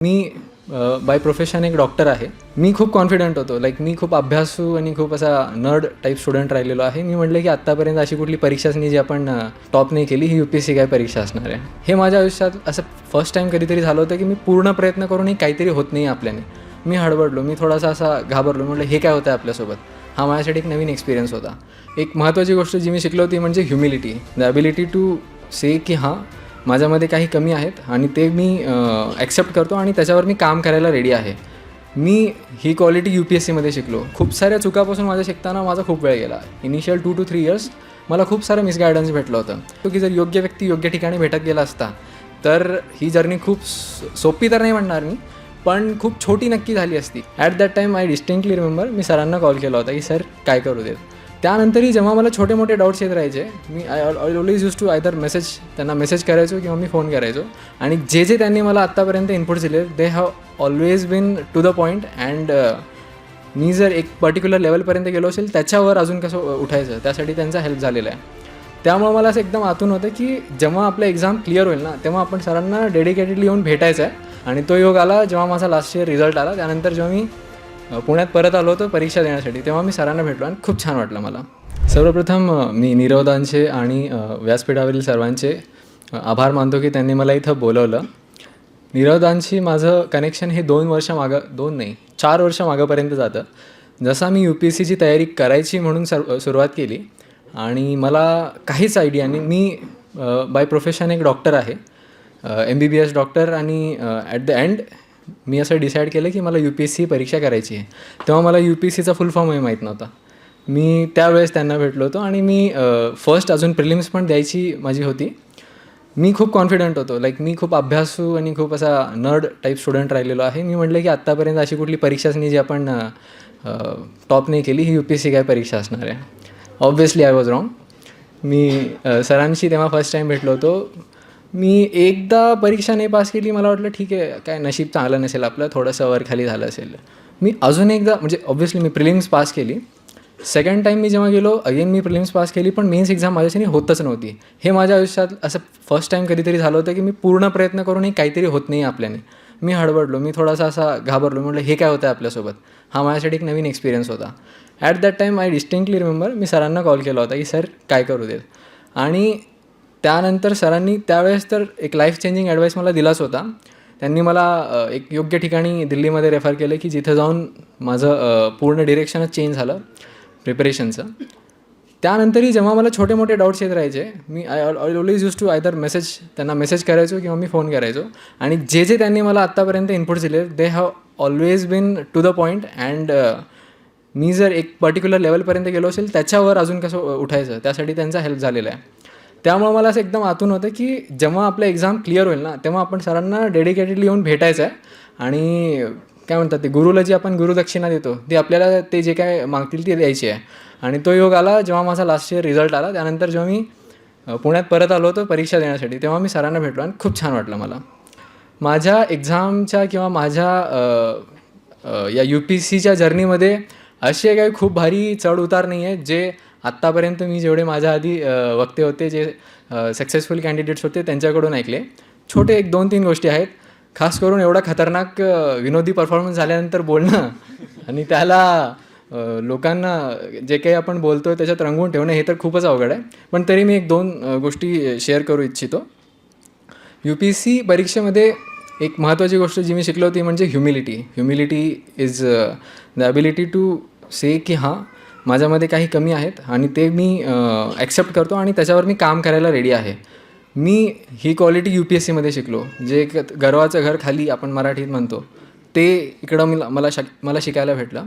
Me by profession एक doctor आहे. मी खूप कॉन्फिडंट होतो. मी खूप अभ्यासू आणि खूप असा नर्ड टाईप स्टुडंट राहिलेलो आहे. मी म्हटलं की आत्तापर्यंत अशी कुठली परीक्षाच नाही जी आपण टॉप नाही केली, ही UPSC काय परीक्षा असणार आहे. हे माझ्या आयुष्यात असं फर्स्ट टाईम कधीतरी झालं होतं की मी पूर्ण प्रयत्न करूनही काहीतरी होत नाही आपल्याने. मी हडबडलो, मी थोडासा असा घाबरलो. म्हटलं हे काय होतं आहे आपल्यासोबत. हा माझ्यासाठी एक नवीन एक्सपिरियन्स होता. एक महत्त्वाची गोष्ट जी मी शिकलो ती म्हणजे humility, the ability to say की हां, माझ्यामध्ये काही कमी आहेत आणि ते मी ॲक्सेप्ट करतो आणि त्याच्यावर मी काम करायला रेडी आहे. मी ही क्वालिटी UPSCमध्ये शिकलो. खूप साऱ्या चुकापासून माझ्या शिकताना माझा खूप वेळ गेला. इनिशियल 2 to 3 इयर्स मला खूप सारं मिसगायडन्स भेटलं होतं. तो की जर योग्य व्यक्ती योग्य ठिकाणी भेटत गेला असता तर ही जर्नी खूप सोपी तर नाही म्हणणार मी, पण खूप छोटी नक्की झाली असती. At that time I distinctly remember मी सरांना कॉल केला होता की सर काय करू देत. त्यानंतरही जेव्हा मला छोटे मोठे डाऊट्स येत राहायचे, मी I always use to either त्यांना मेसेज करायचो किंवा मी फोन करायचो. आणि जे त्यांनी मला आत्तापर्यंत इनपुट्स दिले, they have always been to the point. And मी जर एक पर्टिक्युलर लेवलपर्यंत गेलो असेल त्याच्यावर अजून कसं उठायचं, त्यासाठी त्यांचा हेल्प झालेला आहे. त्यामुळे मला असं एकदम आतून होतं की जेव्हा आपलं एक्झाम क्लिअर होईल ना, तेव्हा आपण सरांना डेडिकेटेडली येऊन भेटायचं आहे. आणि तो योग आला जेव्हा माझा लास्ट इयर रिझल्ट आला. त्यानंतर जेव्हा मी पुण्यात परत आलो होतो परीक्षा देण्यासाठी, तेव्हा मी सरांना भेटलो आणि खूप छान वाटलं मला. सर्वप्रथम मी नीरवदांचे आणि व्यासपीठावरील सर्वांचे आभार मानतो की त्यांनी मला इथं बोलवलं. नीरवदांशी माझं कनेक्शन हे 2 वर्ष मागं, 2 नाही 4 वर्ष मागंपर्यंत जातं. जसा मी UPSCची तयारी करायची म्हणून सुरुवात केली आणि मला काहीच आयडिया नाही. मी बाय प्रोफेशन एक डॉक्टर आहे, MBBS डॉक्टर. आणि ॲट द एंड मी असं डिसाईड केलं की मला UPSC परीक्षा करायची आहे. तेव्हा मला UPSCचा फुल फॉर्मही माहीत नव्हता. मी त्यावेळेस त्यांना भेटलो होतो आणि मी फर्स्ट अजून प्रिलिम्स पण द्यायची माझी होती. मी खूप कॉन्फिडंट होतो. मी खूप अभ्यासू आणि खूप असा नर्ड टाईप स्टुडंट राहिलेलो आहे. मी म्हटलं की आत्तापर्यंत अशी कुठली परीक्षाच नाही जी आपण टॉप नाही केली, ही UPSC काय परीक्षा असणार आहे. Obviously I was wrong. मी सरांशी तेव्हा फर्स्ट टाईम भेटलो होतो. मी एकदा परीक्षा नाही पास केली, मला वाटलं ठीक आहे, काय नशीब चांगलं नसेल आपलं, थोडंसं वर खाली झालं असेल. मी अजून एकदा म्हणजे ऑब्व्हियसली मी प्रिलिम्स पास केली. सेकंड टाईम मी जेव्हा गेलो अगेन मी प्रिलिम्स पास केली, पण मेन्स एक्झाम माझ्यासाठी होतच नव्हती. हे माझ्या आयुष्यात असं फर्स्ट टाईम कधीतरी झालं होतं की मी पूर्ण प्रयत्न करूनही काहीतरी होत नाही आपल्याने. मी हडबडलो, मी थोडासा असा घाबरलो. म्हटलं हे काय होतं आहे आपल्यासोबत. हा माझ्यासाठी एक नवीन एक्सपिरियन्स होता. At that time I distinctly remember मी सरांना कॉल केला होता की सर काय करू देत. आणि त्यानंतर सरांनी त्यावेळेस तर एक लाईफ चेंजिंग ॲडवाईस मला दिलाच होता. त्यांनी मला एक योग्य ठिकाणी दिल्लीमध्ये रेफर केलं की जिथं जाऊन माझं पूर्ण डिरेक्शनच चेंज झालं प्रिपरेशनचं. त्यानंतरही जेव्हा मला छोटे मोठे डाऊट्स येत राहायचे, मी I always use to either त्यांना मेसेज करायचो किंवा मी फोन करायचो. आणि जे त्यांनी मला आत्तापर्यंत इनपुट्स दिले, they have always been to the point. And मी जर एक पर्टिक्युलर लेवलपर्यंत गेलो असेल त्याच्यावर अजून कसं उठायचं, त्यासाठी त्यांचा हेल्प झालेला आहे. त्यामुळे मला असं एकदम आतून होतं की जेव्हा आपलं एक्झाम क्लिअर होईल ना, तेव्हा आपण सरांना डेडिकेटेडली येऊन भेटायचं आहे. आणि काय म्हणतात ते, गुरुला जी आपण गुरुदक्षिणा देतो ती आपल्याला ते जे काय मागतील ती द्यायची आहे. आणि तो योग आला जेव्हा माझा लास्ट इयर रिझल्ट आला. त्यानंतर जेव्हा मी पुण्यात परत आलो होतो परीक्षा देण्यासाठी, तेव्हा मी सरांना भेटलो आणि खूप छान वाटलं मला. माझ्या एक्झामच्या किंवा माझ्या या UPSCच्या जर्नीमध्ये असे काही खूप भारी चढ उतार नाही आहेत जे आत्तापर्यंत मी जेवढे माझ्या आधी वक्ते होते, जे सक्सेसफुल कॅन्डिडेट्स होते त्यांच्याकडून ऐकले. छोटे 1-2-3 गोष्टी आहेत. खास करून एवढा खतरनाक विनोदी परफॉर्मन्स झाल्यानंतर बोलणं आणि त्याला लोकांना जे काही आपण बोलतो आहे त्याच्यात रंगवून ठेवणं, हे तर खूपच अवघड आहे. पण तरी मी 1-2 गोष्टी शेअर करू इच्छितो. UPSC परीक्षेमध्ये एक महत्त्वाची गोष्ट जी मी शिकलो ती म्हणजे humility. Humility is the ability to say की हां, माझ्यामध्ये काही कमी आहेत आणि ते मी ॲक्सेप्ट करतो आणि त्याच्यावर मी काम करायला रेडी आहे. मी ही क्वालिटी UPSCमध्ये शिकलो. जे एक गर्वाचं घर खाली आपण मराठीत म्हणतो, ते इकडं मला शिकायला भेटलं.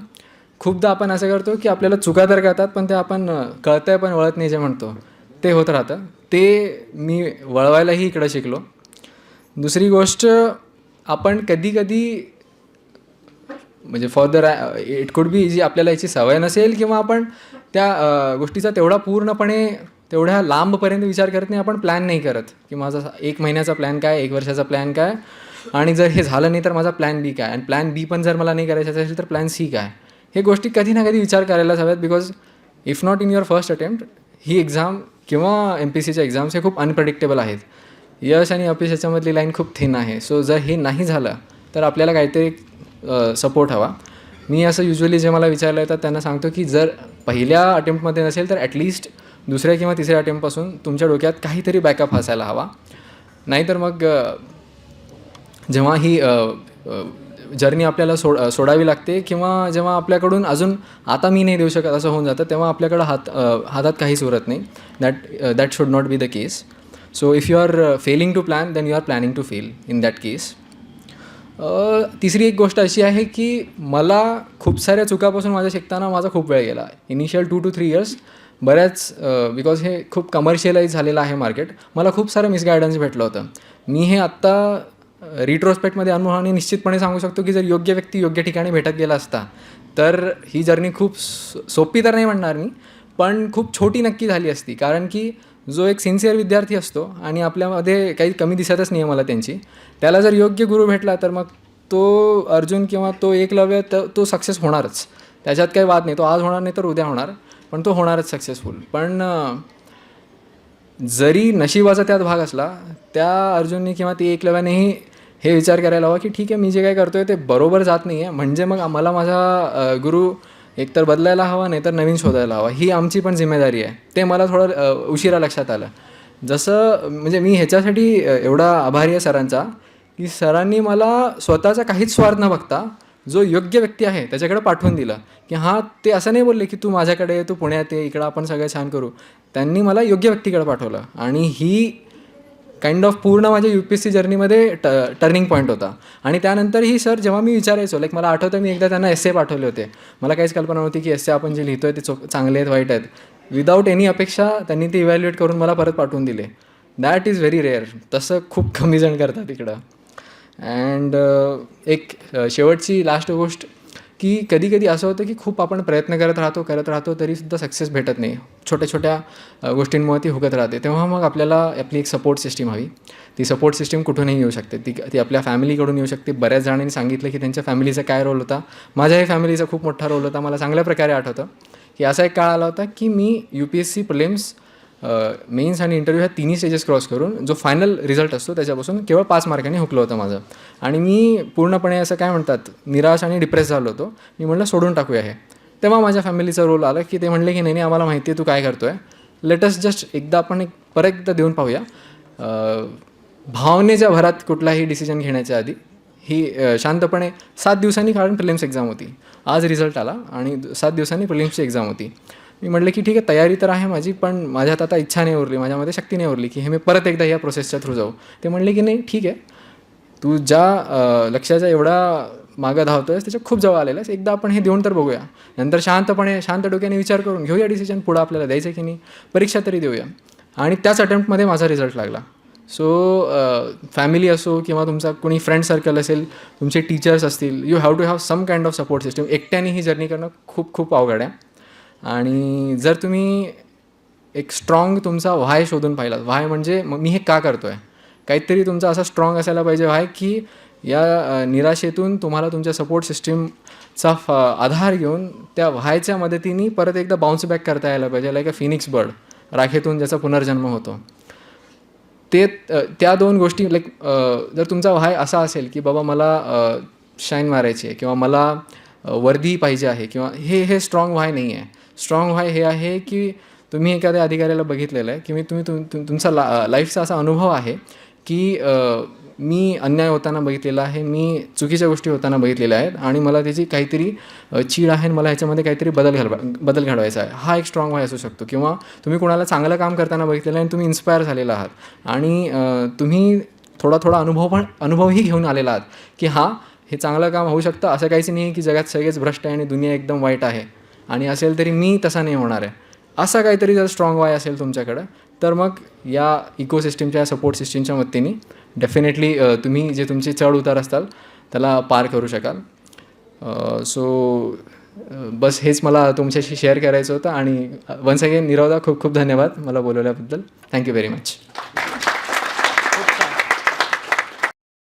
खूपदा आपण असं करतो की आपल्याला चुका तर कळतात, पण ते आपण कळतं आहे पण वळत नाही जे म्हणतो ते होत राहतं. ते मी वळवायलाही इकडं शिकलो. दुसरी गोष्ट, आपण कधी म्हणजे इट कुड बी इझी, आपल्याला याची सवय नसेल किंवा आपण त्या गोष्टीचा तेवढ्या लांबपर्यंत विचार करत नाही. आपण प्लॅन नाही करत की माझा 1 महिन्याचा प्लॅन काय, 1 वर्षाचा प्लॅन काय, आणि जर हे झालं नाही तर माझा प्लॅन बी काय, आणि प्लॅन बी पण जर मला नाही करायचं असेल तर प्लॅन सी काय. हे गोष्टी कधी ना कधी विचार करायलाच हव्यात. Because if not in your first attempt, he exam किंवा MPSCच्या एक्झाम्स हे खूप अनप्रेडिक्टेबल आहेत. यश आणि अपयश याच्यामधली लाईन खूप थिन आहे. सो जर हे नाही झालं तर आपल्याला काहीतरी सपोर्ट हवा. मी असं युजली जे मला विचारलं येतात त्यांना सांगतो की जर पहिल्या अटेम्प्टमध्ये नसेल तर ॲटलिस्ट दुसऱ्या किंवा तिसऱ्या अटेम्प्टपासून तुमच्या डोक्यात काहीतरी बॅकअप असायला हवा. नाहीतर मग जेव्हा ही जर्नी आपल्याला सोडावी लागते किंवा जेव्हा आपल्याकडून अजून आता मी नाही देऊ शकत असं होऊन जातं, तेव्हा आपल्याकडं हातात काहीच उरत नाही. That should not be the case. So if you are failing to plan then you are planning to fail in that case. तिसरी एक गोष्ट अशी आहे की मला खूप साऱ्या चुकापासून शिकताना माझा खूप वेळ गेला. इनिशियल 2 to 3 years बऱ्याच बिकॉज हे खूप कमर्शियलाइज झालेलं आहे मार्केट. मला खूप सारं मिसगायडन्स भेटलं होतं. मी हे आत्ता रिट्रोस्पेक्टमध्ये अनुभवाने निश्चितपणे सांगू शकतो की जर योग्य व्यक्ती योग्य ठिकाणी भेटत गेला असता तर ही जर्नी खूप सोपी तर नाही म्हणणार मी, पण खूप छोटी नक्की झाली असती. कारण की जो एक सिन्सिअर विद्यार्थी असतो आणि आपल्यामध्ये काही कमी दिसतच नाही आहे मला त्यांची, त्याला जर योग्य गुरु भेटला तर मग तो अर्जुन किंवा तो एकलव्य तो सक्सेस होणारच. त्याच्यात काही वाद नाही. तो आज होणार नाही तर उद्या होणार, पण तो होणारच सक्सेसफुल. पण जरी नशिबाचा त्यात भाग असला, त्या अर्जुनने किंवा ती एकलव्यानेही हे विचार करायला हवा की ठीक आहे, मी जे काय करतो आहे ते बरोबर जात नाही आहे, म्हणजे मग आम्हाला माझा गुरु एकतर बदलायला हवा नाही तर नवीन शोधायला हवा. ही आमची पण जिम्मेदारी आहे. ते मला थोडं उशिरा लक्षात आलं. जसं म्हणजे मी ह्याच्यासाठी एवढा आभारी आहे सरांचा की सरांनी मला स्वतःचा काहीच स्वार्थ न बघता जो योग्य व्यक्ती आहे त्याच्याकडे पाठवून दिलं. की हां, ते असं नाही बोलले की तू माझ्याकडे ये, तू पुण्यात ये, इकडं आपण सगळं छान करू. त्यांनी मला योग्य व्यक्तीकडे पाठवलं आणि ही काइंड ऑफ पूर्ण माझ्या UPSC जर्नीमध्ये टर्निंग पॉईंट होता. आणि त्यानंतरही सर जेव्हा मी विचारायचो, लाईक मला आठवतं मी एकदा त्यांना एस्से पाठवले होते. मला काहीच कल्पना नव्हती की एस्से आपण जे लिहितो आहे ते चांगले आहेत वाईट आहेत. विदाऊट एनी अपेक्षा त्यांनी ते इव्हॅल्युएट करून मला परत पाठवून दिले. That is very rare. तसं खूप कमी जण करतात इकडं. अँड एक शेवटची लास्ट गोष्ट की कधी कधी असं होतं की खूप आपण प्रयत्न करत राहतो तरीसुद्धा सक्सेस भेटत नाही. छोट्या छोट्या गोष्टींमुळे ती हुकत राहते. तेव्हा मग आपल्याला आपली एक सपोर्ट सिस्टीम हवी. ती सपोर्ट सिस्टीम कुठूनही येऊ शकते. ती आपल्या फॅमिलीकडून येऊ शकते. बऱ्याच जणांनी सांगितलं की त्यांच्या फॅमिलीचा काय रोल होता. माझ्याही फॅमिलीचा खूप मोठा रोल होता. मला चांगल्या प्रकारे आठवतं की असा एक काळ आला होता की मी UPSC प्रिलिम्स, मेन्स आणि इंटरव्ह्यू ह्या तिन्ही स्टेजेस क्रॉस करून जो फायनल रिझल्ट असतो त्याच्यापासून केवळ 5 मार्कांनी हुकलं होतं माझं. आणि मी पूर्णपणे असं काय म्हणतात निराश आणि डिप्रेस झालो होतो. मी म्हटलं सोडून टाकूया हे. तेव्हा माझ्या फॅमिलीचा रोल आला की ते म्हणले की नाही नाही, आम्हाला माहिती आहे तू काय करतो आहे, लेटस जस्ट एकदा आपण परत एकदा देऊन पाहूया. भावनेच्या भरात कुठलाही डिसिजन घेण्याच्या आधी ही शांतपणे 7 दिवसांनी, कारण प्रिलिम्स एक्झाम होती. आज रिझल्ट आला आणि 7 दिवसांनी प्रिलिम्सची एक्झाम होती. मी म्हटलं की ठीक आहे, तयारी तर आहे माझी, पण माझ्यात आता इच्छा नाही उरली, माझ्यामध्ये शक्ती नाही उरली की हे मी परत एकदा या प्रोसेसच्या थ्रू जाऊ. ते म्हणले की नाही ठीक आहे, तू ज्या लक्ष्याच्या एवढा मागं धावतो आहेस त्याच्या खूप जवळ आलेलं आहेस, एकदा आपण हे देऊन तर बघूया. नंतर शांत डोक्याने विचार करून घेऊया डिसिजन, पुढं आपल्याला द्यायचं की नाही, परीक्षा तरी देऊया. आणि त्याच अटेम्प्टमध्ये माझा रिझल्ट लागला. सो फॅमिली असो किंवा तुमचा कोणी फ्रेंड सर्कल असेल, तुमचे टीचर्स असतील, you have to have some kind of support system. एकट्याने ही जर्नी करणं खूप खूप अवघड आहे. आणि जर तुम्ही एक स्ट्रॉंग तुमचा व्हाय शोधून पाहिलात, व्हाय म्हणजे मी हे का करतो आहे, काहीतरी तुमचा असा स्ट्रॉंग असायला पाहिजे व्हाय की या निराशेतून तुम्हाला तुमच्या सपोर्ट सिस्टीमचा आधार घेऊन त्या व्हायच्या मदतीने परत एकदा बाउन्स बॅक करता यायला पाहिजे. लाईक अ फिनिक्स बर्ड, राखेतून ज्याचा पुनर्जन्म होतो. त्या 2 गोष्टी, लाईक जर तुमचा व्हाय असा असेल की बाबा मला शाईन मारायची आहे किंवा मला वर्दी पाहिजे आहे, किंवा हे स्ट्रॉंग व्हाय नाही आहे. स्ट्रॉंग व्हाय हे आहे की तुम्ही एखाद्या अधिकाऱ्याला बघितलेलं आहे की तुमचा लाईफचा असा अनुभव आहे की मी अन्याय होताना बघितलेला आहे, मी चुकीच्या गोष्टी होताना बघितलेल्या आहेत आणि मला त्याची काहीतरी चीड आहे आणि मला ह्याच्यामध्ये काहीतरी बदल घडवायचा आहे. हा एक स्ट्रॉंग व्हाय असू शकतो. किंवा तुम्ही कोणाला चांगलं काम करताना बघितलेलं आहे आणि तुम्ही इन्स्पायर झालेला आहात आणि तुम्ही थोडा अनुभवही घेऊन आलेला आहात की हां, हे चांगलं काम होऊ शकतं. असं काहीच नाही की जगात सगळेच भ्रष्ट आहे आणि दुनिया एकदम वाईट आहे, आणि असेल तरी मी तसा नाही होणार आहे. असा काहीतरी जर स्ट्रॉंग वाय असेल तुमच्याकडं, तर मग या इकोसिस्टीमच्या, सपोर्ट सिस्टीमच्या मदतीने डेफिनेटली तुम्ही जे तुमचे चढ उतार असताल त्याला पार करू शकाल. सो बस हेच मला तुमच्याशी शेअर करायचं होतं. आणि वन्स अगेन निरवदा, खूप खूप धन्यवाद मला बोलवल्याबद्दल. Thank you very much.